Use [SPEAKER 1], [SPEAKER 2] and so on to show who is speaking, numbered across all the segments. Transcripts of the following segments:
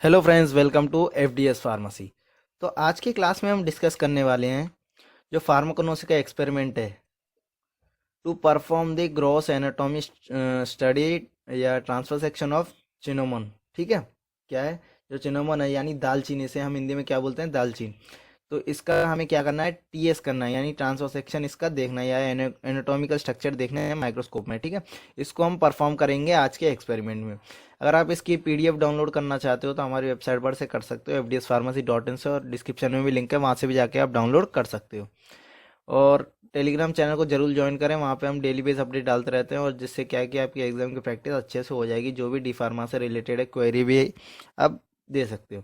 [SPEAKER 1] Hello friends, welcome to FDS pharmacy. तो आज की क्लास में हम डिस्कस करने वाले हैं जो फार्माकोनोसी का एक्सपेरिमेंट है to perform the gross anatomy study या ट्रांसफर सेक्शन ऑफ चिनोमन। ठीक है, क्या है जो चिनोमन है यानी दालचीनी, से हम हिंदी में क्या बोलते हैं, दालचीनी। तो इसका हमें क्या करना है, टीएस करना है यानी ट्रांसफर सेक्शन इसका देखना है या एनाटॉमिकल स्ट्रक्चर देखना है माइक्रोस्कोप में। ठीक है, इसको हम परफॉर्म करेंगे आज के एक्सपेरिमेंट में। अगर आप इसकी पीडीएफ डाउनलोड करना चाहते हो तो हमारी वेबसाइट पर से कर सकते हो, fdspharmacy.in से, और डिस्क्रिप्शन में भी लिंक है, वहाँ से भी जाके आप डाउनलोड कर सकते हो। और टेलीग्राम चैनल को जरूर ज्वाइन करें, वहाँ पे हम डेली बेस अपडेट डालते रहते हैं, और जिससे क्या है कि आपकी एग्जाम की प्रैक्टिस अच्छे से हो जाएगी। जो भी डी फार्मा से रिलेटेड है क्वेरी भी आप दे सकते हो।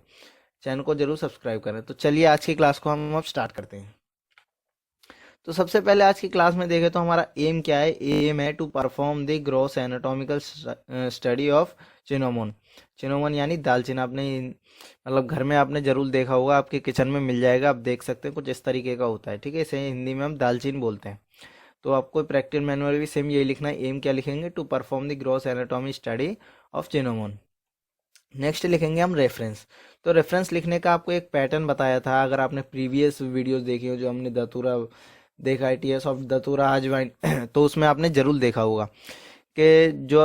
[SPEAKER 1] चैनल को जरूर सब्सक्राइब करें। तो चलिए आज की क्लास को हम अब स्टार्ट करते हैं। तो सबसे पहले आज की क्लास में देखें तो हमारा एम क्या है। एम है to perform the gross anatomical study of cinnamon. Cinnamon यानी दालचीनी, आपने मतलब घर में आपने जरूर देखा होगा, आपके किचन में मिल जाएगा, आप देख सकते हैं, कुछ इस तरीके का होता है। ठीक है, इसे हिंदी में हम दालचीनी बोलते हैं। तो आपको प्रैक्टिकल मैनुअल भी सेम यही लिखना है। एम क्या लिखेंगे, to perform the gross anatomy study of cinnamon. Next लिखेंगे हम रेफरेंस। तो रेफरेंस लिखने का आपको एक पैटर्न बताया था, अगर आपने प्रीवियस वीडियोस देखी हो, जो हमने दतूरा देखा है, टीएस ऑफ दतूरा अजवाइन तो उसमें आपने जरूर देखा होगा कि जो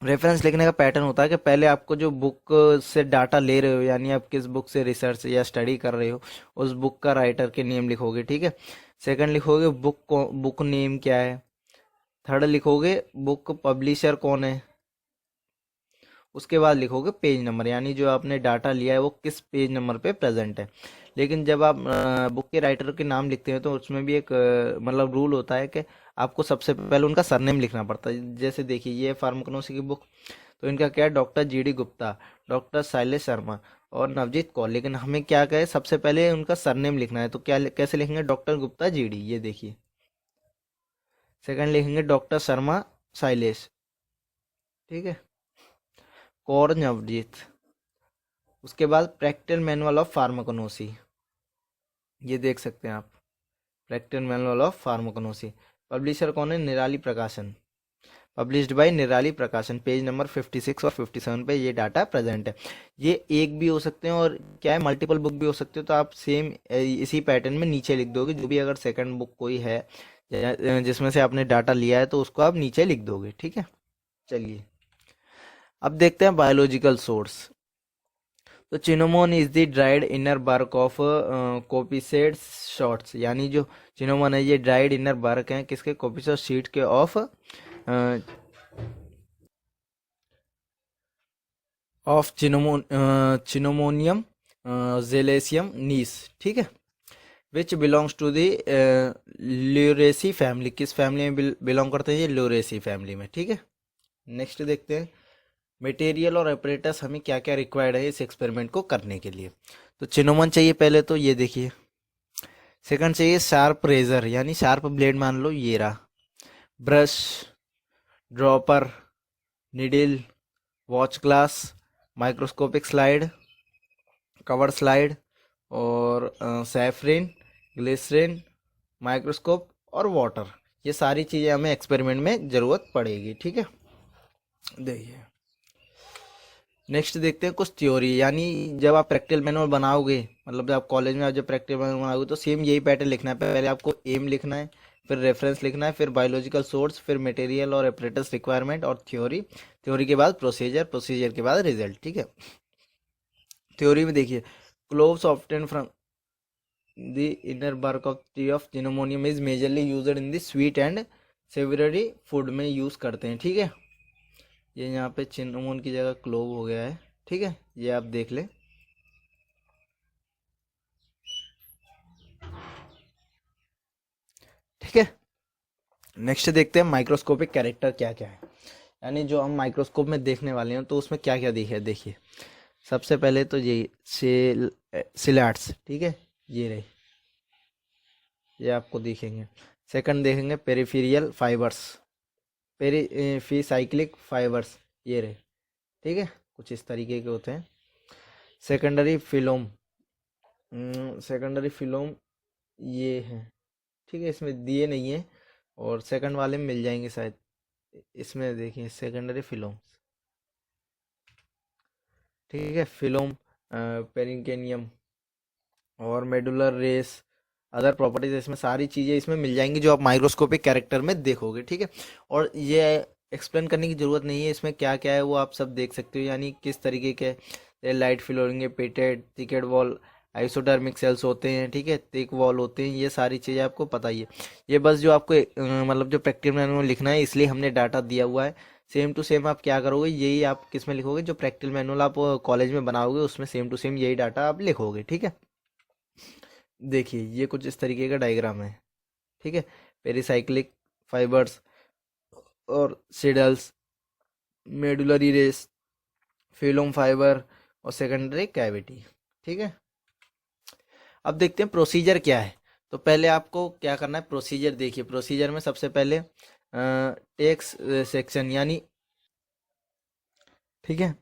[SPEAKER 1] रेफरेंस लिखने का पैटर्न होता है कि पहले आपको जो बुक से डाटा ले रहे हो, यानी आप किस बुक से रिसर्च या स्टडी कर रहे हो, उस बुक का राइटर के नेम लिखोगे। ठीक है, सेकंड लिखोगे बुक नेम क्या है। थर्ड लिखोगे बुक पब्लिशर कौन है। उसके बाद लिखोगे पेज नंबर, यानी जो आपने डाटा लिया है वो किस पेज नंबर पे प्रेजेंट है। लेकिन जब आप बुक के राइटर के नाम लिखते हैं तो उसमें भी एक मतलब रूल होता है कि आपको सबसे पहले उनका सरनेम लिखना पड़ता है। जैसे देखिए, ये फार्माकोनोसी की बुक, तो इनका क्या है, doctor GD Gupta, doctor Shailesh Sharma और नवजीत कौर। लेकिन हमें क्या कहे, सबसे पहले उनका सरनेम लिखना है। तो क्या कैसे लिखेंगे, डॉक्टर गुप्ता जीडी, ये देखिए। सेकंड लिखेंगे डॉक्टर शर्मा शैलेश। ठीक है, कौर नवजीत। उसके बाद प्रैक्टिकल मैनुअल ऑफ फार्माकोनोसी, ये देख सकते हैं आप, प्रैक्टिकल मैनुअल ऑफ फार्माकोनोसी। पब्लिशर कौन है, निराली प्रकाशन, पब्लिश्ड बाय निराली प्रकाशन। पेज नंबर 56 और 57 पे ये डाटा प्रेजेंट है। ये एक भी हो सकते हैं और क्या है, मल्टीपल बुक भी हो सकते हो। तो आप सेम इसी पैटर्न में नीचे लिख दोगे, जो भी अगर सेकंड बुक कोई है जिसमें से आपने डाटा लिया है तो उसको आप नीचे लिख दोगे। ठीक है, चलिए अब देखते हैं बायोलॉजिकल सोर्स। तो cinnamon is the dried inner bark of coppiced shoots, यानी जो चिनोमोन है ये ड्राइड इनर बार्क है किसके, कोपिसेड शीट के ऑफ चिनोमोनियम जेलेसियम नीस। ठीक है, which belongs to the Lauraceae family. किस फैमिली में बिलोंग करते हैं ये, ल्यूरेसी फैमिली में। ठीक है, नेक्स्ट देखते हैं मटेरियल और ऑपरेटर्स हमें क्या क्या रिक्वायर्ड है इस एक्सपेरिमेंट को करने के लिए। तो चिनोमन चाहिए पहले, तो ये देखिए। सेकंड चाहिए शार्प रेजर, यानी शार्प ब्लेड, मान लो ये रहा। Brush, dropper, needle, watch glass, microscopic slide, cover slide, और सैफरिन, ग्लिसरीन, माइक्रोस्कोप और वाटर। ये सारी चीज़ें हमें एक्सपेरिमेंट में ज़रूरत पड़ेगी। ठीक है, देखिए नेक्स्ट देखते हैं कुछ थ्योरी, यानी जब आप प्रैक्टिकल मैनुअल बनाओगे, मतलब जब आप कॉलेज में आप जब प्रैक्टिकल मैनुअल बनाओगे तो सेम यही पैटर्न लिखना है। पहले आपको एम लिखना है, फिर रेफरेंस लिखना है, फिर बायोलॉजिकल सोर्स, फिर मटेरियल और एपरेटस रिक्वायरमेंट और थ्योरी। थ्योरी के बाद प्रोसीजर, प्रोसीजर के बाद रिजल्ट। ठीक है, थ्योरी में देखिए, cloves obtain from the inner bark of tree of cinnamomum is majorly used in the sweet and savoury food में यूज करते हैं। ठीक है, ये यहाँ पे चिन्नमोन की जगह क्लोव हो गया है। ठीक है, ये आप देख लें। ठीक है, नेक्स्ट देखते हैं माइक्रोस्कोपिक कैरेक्टर क्या क्या है, यानी जो हम माइक्रोस्कोप में देखने वाले हैं तो उसमें क्या क्या दिखे। देखिए सबसे पहले तो ये सिलाट्स। ठीक है, ये रहे, ये आपको दिखेंगे। सेकंड देखेंगे पेरिफेरियल फाइबर्स, पेरीफी साइक्लिक फाइबर्स, ये रहे। ठीक है, कुछ इस तरीके के होते हैं। सेकेंडरी फिलोम, सेकेंडरी फिलोम ये है। ठीक है, इसमें दिए नहीं है, और सेकंड वाले में मिल जाएंगे शायद। इसमें देखिए सेकेंडरी फिलोम। ठीक है, फिलोम, पेरिकेनियम और मेडुलर रेस, अदर प्रॉपर्टीज, इसमें सारी चीज़ें इसमें मिल जाएंगी जो आप माइक्रोस्कोपिक कैरेक्टर में देखोगे। ठीक है, और ये एक्सप्लेन करने की ज़रूरत नहीं है इसमें क्या क्या है, वो आप सब देख सकते हो, यानी किस तरीके के लाइट फिल होंगे, पेटेड, थिकेड वॉल, आइसोडर्मिक सेल्स होते हैं, ठीक है, थिक वॉल होते हैं, ये सारी चीज़ें आपको पता ही है। ये बस जो आपको मतलब जो प्रैक्टिकल मैनुअल में लिखना है, इसलिए हमने डाटा दिया हुआ है। सेम टू सेम आप क्या करोगे, यही आप किस में लिखोगे, जो प्रैक्टिकल मैनुअल आप कॉलेज में बनाओगे उसमें सेम टू सेम यही डाटा आप लिखोगे। ठीक है, देखिए ये कुछ इस तरीके का डायग्राम है। ठीक है, पेरिसाइक्लिक फाइबर्स और सिडल्स, मेडुलरी रेस, फिलोम फाइबर और सेकेंडरी कैविटी। ठीक है, अब देखते हैं प्रोसीजर क्या है। तो पहले आपको क्या करना है, प्रोसीजर देखिए। प्रोसीजर में सबसे पहले टेक्स सेक्शन, यानी ठीक है,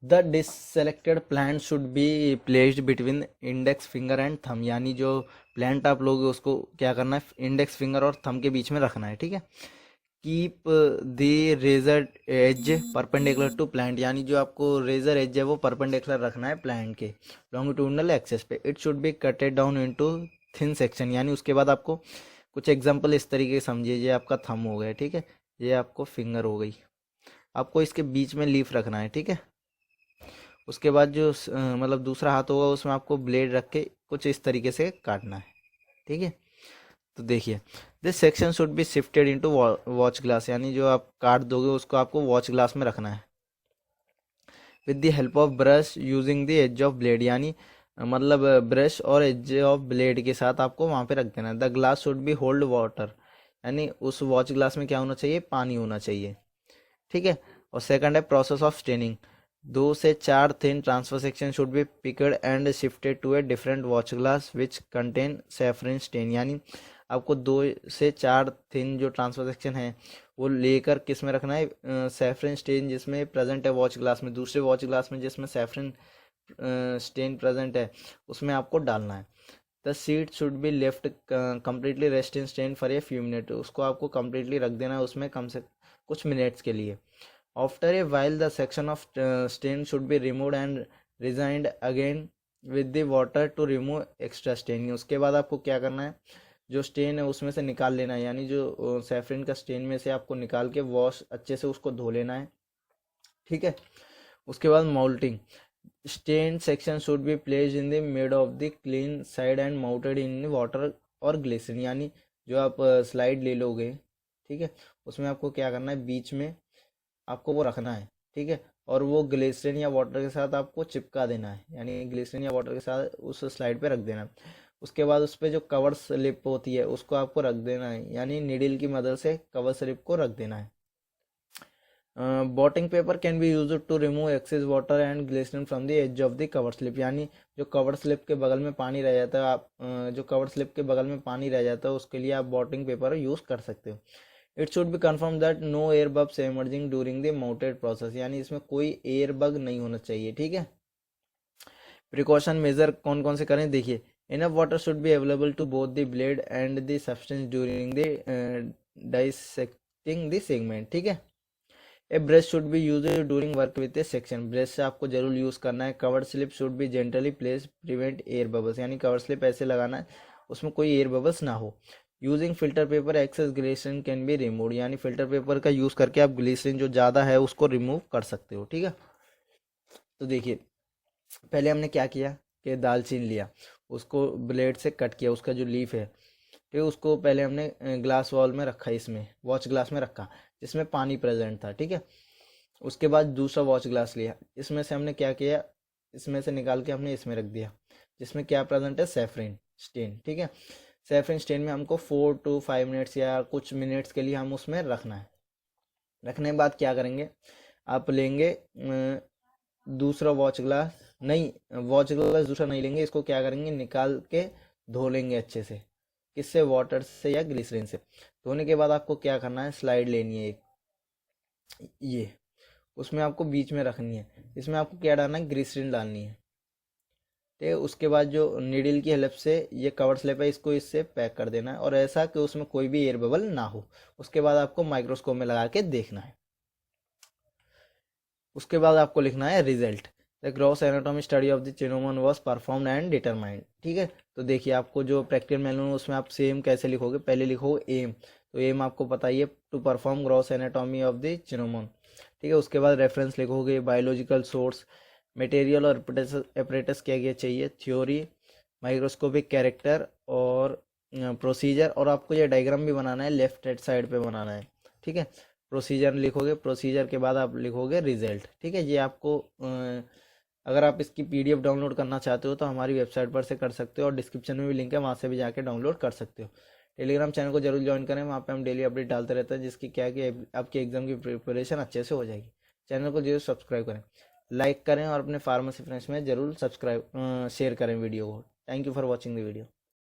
[SPEAKER 1] the dissected plant should be placed between index finger and thumb, यानी जो प्लांट आप लोगे उसको क्या करना है, इंडेक्स फिंगर और थंब के बीच में रखना है। ठीक है, keep the razor edge perpendicular to plant, यानी जो आपको रेजर एज है वो परपेंडिकुलर रखना है प्लांट के लॉन्गिट्यूडनल एक्सेस पे। It should B कटेड down into thin section, यानी उसके बाद आपको कुछ एग्जांपल इस तरीके से समझिए। ये आपका थंब हो गया, ठीक है, ये आपको फिंगर हो गई, आपको इसके बीच में लीफ रखना है। ठीक है, उसके बाद जो मतलब दूसरा हाथ होगा उसमें आपको ब्लेड रख के कुछ इस तरीके से काटना है। ठीक है, तो देखिए, this section should be shifted into watch glass, यानी जो आप काट दोगे उसको आपको वॉच ग्लास में रखना है। With the help of brush using the edge of blade, यानी मतलब ब्रश और एज ऑफ ब्लेड के साथ आपको वहाँ पे रख देना है। The glass should be hold water, यानी उस वॉच ग्लास में क्या होना चाहिए, पानी होना चाहिए। ठीक है, और सेकंड है प्रोसेस ऑफ स्टेनिंग। 2 से 4 thin transverse section should be picked and shifted to a different watch glass which contain saffron stain, यानी आपको 2 से 4 थिन जो ट्रांसफर सेक्शन है वो लेकर किस में रखना है, सैफरन स्टेन जिसमें प्रेजेंट है वॉच ग्लास में, दूसरे वॉच ग्लास में जिसमें सैफरन स्टेन प्रेजेंट है उसमें आपको डालना है। The seat should be left completely rest in stand for a few minute, उसको आपको कम्प्लीटली रख देना है उसमें कम से कुछ मिनट्स के लिए। After a while the section of stain should be removed and rinsed again with the water to remove extra stain, उसके बाद आपको क्या करना है, जो स्टेन है उसमें से निकाल लेना है, यानी जो सैफरन का स्टेन में से आपको निकाल के वॉश अच्छे से उसको धो लेना है। ठीक है, उसके बाद mounting, stain section should be placed in the mid of the clean side and mounted in water और ग्लिसरीन, यानी जो आप स्लाइड ले लोगे, ठीक है, उसमें आपको क्या करना है, बीच में आपको वो रखना है। ठीक है, और वो ग्लिसरीन या वाटर के साथ आपको चिपका देना है, यानी ग्लिसरीन या वाटर के साथ उस स्लाइड पे रख देना है। उसके बाद उस पर जो कवर स्लिप होती है उसको आपको रख देना है, यानी नीडल की मदद से कवर स्लिप को रख देना है। Blotting paper can be use to remove excess water and glycerin from the edge of the cover slip, यानी जो कवर स्लिप के बगल में पानी रह जाता है आप जो कवर स्लिप के बगल में पानी रह जाता है उसके लिए आप बॉटिंग पेपर यूज कर सकते हो। It should be confirm that no air bubbles emerging during the mounted process, यानी इसमें कोई एयर बग नहीं होना चाहिए। ठीक है, प्रिकॉशन मेजर कौन कौन से करें, देखिए, enough water should be available to both the blade and the substance during the dissecting the segment. ठीक है, a brush should be use during work with a section, brush से आपको जरूर यूज करना है। Cover slip should be gently place prevent air bubbles, यानी cover slip ऐसे लगाना है उसमें कोई एयर बबल्स ना हो। Using filter paper excess glycerin can be remove, यानी फिल्टर पेपर का यूज करके आप ग्लिसरीन जो ज़्यादा है उसको रिमूव कर सकते हो। ठीक है, तो देखिए पहले हमने क्या किया कि दालचीनी लिया, उसको ब्लेड से कट किया, उसका जो लीफ है, ठीक है, उसको पहले हमने ग्लास वॉल में रखा, इसमें वॉच ग्लास में रखा जिसमें पानी प्रेजेंट था। ठीक है, उसके बाद दूसरा वॉच ग्लास लिया, इसमें से हमने क्या किया, इसमें से निकाल के हमने इसमें रख दिया जिसमें क्या प्रेजेंट है, सैफरन स्टेन। ठीक है, सैफरन स्टेन में हमको 4 to 5 मिनट्स या कुछ मिनट्स के लिए हम उसमें रखना है। रखने के बाद क्या करेंगे, आप लेंगे दूसरा वॉच ग्लास, नहीं वॉच ग्लास दूसरा नहीं लेंगे, इसको क्या करेंगे, निकाल के धो लेंगे अच्छे से, किससे, वाटर से या ग्लिसरीन से। धोने के बाद आपको क्या करना है, स्लाइड लेनी है एक, ये उसमें आपको बीच में रखनी है, इसमें आपको क्या डालना है, ग्लिसरीन डालनी है। ठीक है, उसके बाद जो नीडल की हेल्प से ये कवर स्लिप है इसको इससे पैक कर देना है, और ऐसा कि उसमें कोई भी एयर बबल ना हो। उसके बाद आपको माइक्रोस्कोप में लगा के देखना है। उसके बाद आपको लिखना है result. The gross anatomy study of the cinnamon was performed and determined. ठीक है, तो देखिए आपको जो प्रैक्टिकल मैनुअल उसमें आप सेम कैसे लिखोगे, पहले लिखोगे एम, तो एम आपको पता ही है, to perform gross anatomy of the cinnamon. ठीक है, उसके बाद रेफरेंस लिखोगे, बायोलॉजिकल सोर्स, मटेरियल और एपरेटस क्या क्या चाहिए, थ्योरी, माइक्रोस्कोपिक कैरेक्टर और प्रोसीजर, और आपको ये डायग्राम भी बनाना है, लेफ्ट हैंड साइड पे बनाना है। ठीक है, प्रोसीजर लिखोगे, प्रोसीजर के बाद आप लिखोगे रिजल्ट। ठीक है, ये आपको अगर आप इसकी पीडीएफ डाउनलोड करना चाहते हो तो हमारी वेबसाइट पर से कर सकते हो, और डिस्क्रिप्शन में भी लिंक है, वहाँ से भी जाके डाउनलोड कर सकते हो। टेलीग्राम चैनल को जरूर ज्वाइन करें, वहाँ पे हम डेली अपडेट डालते रहते हैं, जिसकी क्या है कि आपकी एग्जाम की प्रिपरेशन अच्छे से हो जाएगी। चैनल को जरूर सब्सक्राइब करें, लाइक करें, और अपने फार्मेसी फ्रेंड्स में जरूर सब्सक्राइब शेयर करें वीडियो को। Thank you for watching the video.